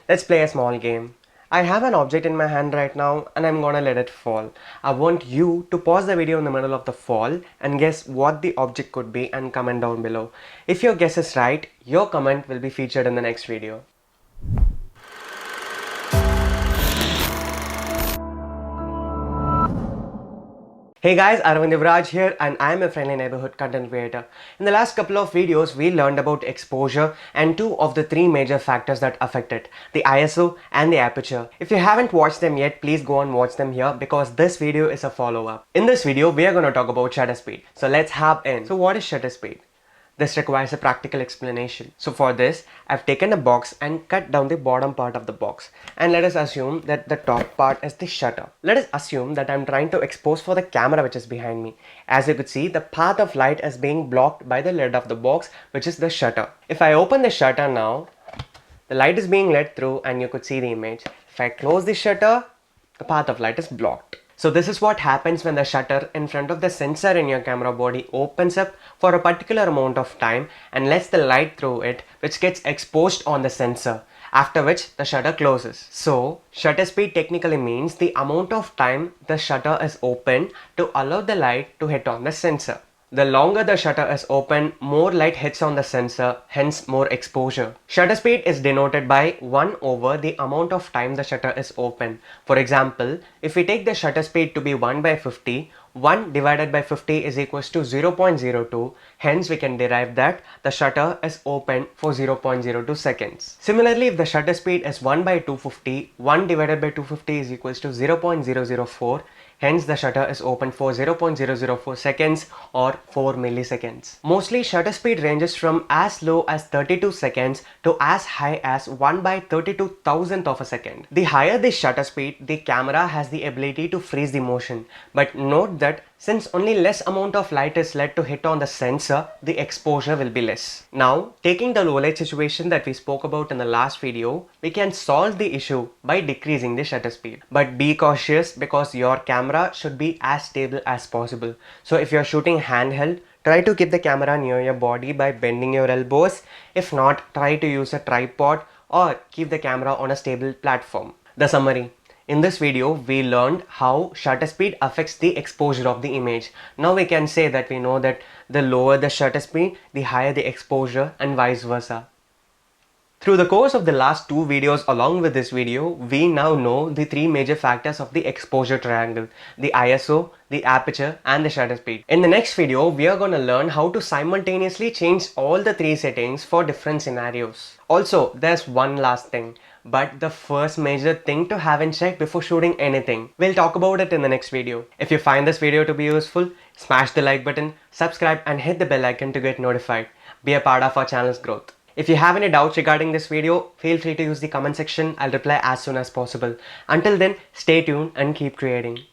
Let's play a small game. I have an object in my hand right now and I'm gonna let it fall. I want you to pause the video in the middle of the fall and guess what the object could be and comment down below. If your guess is right, your comment will be featured in the next video. Hey guys, Arvind Yuvraj here and I am a friendly neighborhood content creator. In the last couple of videos, we learned about exposure and two of the three major factors that affect it, the ISO and the aperture. If you haven't watched them yet, please go and watch them here because this video is a follow-up. In this video, we are going to talk about shutter speed. So let's hop in. So what is shutter speed? This requires a practical explanation. So for this, I've taken a box and cut down the bottom part of the box. And let us assume that the top part is the shutter. Let us assume that I'm trying to expose for the camera which is behind me. As you could see, the path of light is being blocked by the lid of the box, which is the shutter. If I open the shutter now, the light is being let through and you could see the image. If I close the shutter, the path of light is blocked. So this is what happens when the shutter in front of the sensor in your camera body opens up for a particular amount of time and lets the light through it, which gets exposed on the sensor, after which the shutter closes. So shutter speed technically means the amount of time the shutter is open to allow the light to hit on the sensor. The longer the shutter is open, more light hits on the sensor, hence more exposure. Shutter speed is denoted by 1 over the amount of time the shutter is open. For example, if we take the shutter speed to be 1 by 50, 1 divided by 50 is equals to 0.02. Hence, we can derive that the shutter is open for 0.02 seconds. Similarly, if the shutter speed is 1 by 250, 1 divided by 250 is equals to 0.004. Hence, the shutter is open for 0.004 seconds or 4 milliseconds. Mostly, shutter speed ranges from as low as 32 seconds to as high as 1 by 32,000th of a second. The higher the shutter speed, the camera has the ability to freeze the motion. But note that since only less amount of light is let to hit on the sensor, the exposure will be less. Now, taking the low light situation that we spoke about in the last video, we can solve the issue by decreasing the shutter speed. But be cautious because your camera should be as stable as possible. So if you're shooting handheld, try to keep the camera near your body by bending your elbows. If not, try to use a tripod or keep the camera on a stable platform. The summary. In this video, we learned how shutter speed affects the exposure of the image. Now we can say that we know that the lower the shutter speed, the higher the exposure and vice versa. Through the course of the last two videos along with this video, we now know the three major factors of the exposure triangle, the ISO, the aperture and the shutter speed. In the next video, we are going to learn how to simultaneously change all the three settings for different scenarios. Also, there's one last thing, but the first major thing to have in check before shooting anything. We'll talk about it in the next video. If you find this video to be useful, smash the like button, subscribe and hit the bell icon to get notified. Be a part of our channel's growth. If you have any doubts regarding this video, feel free to use the comment section. I'll reply as soon as possible. Until then, stay tuned and keep creating.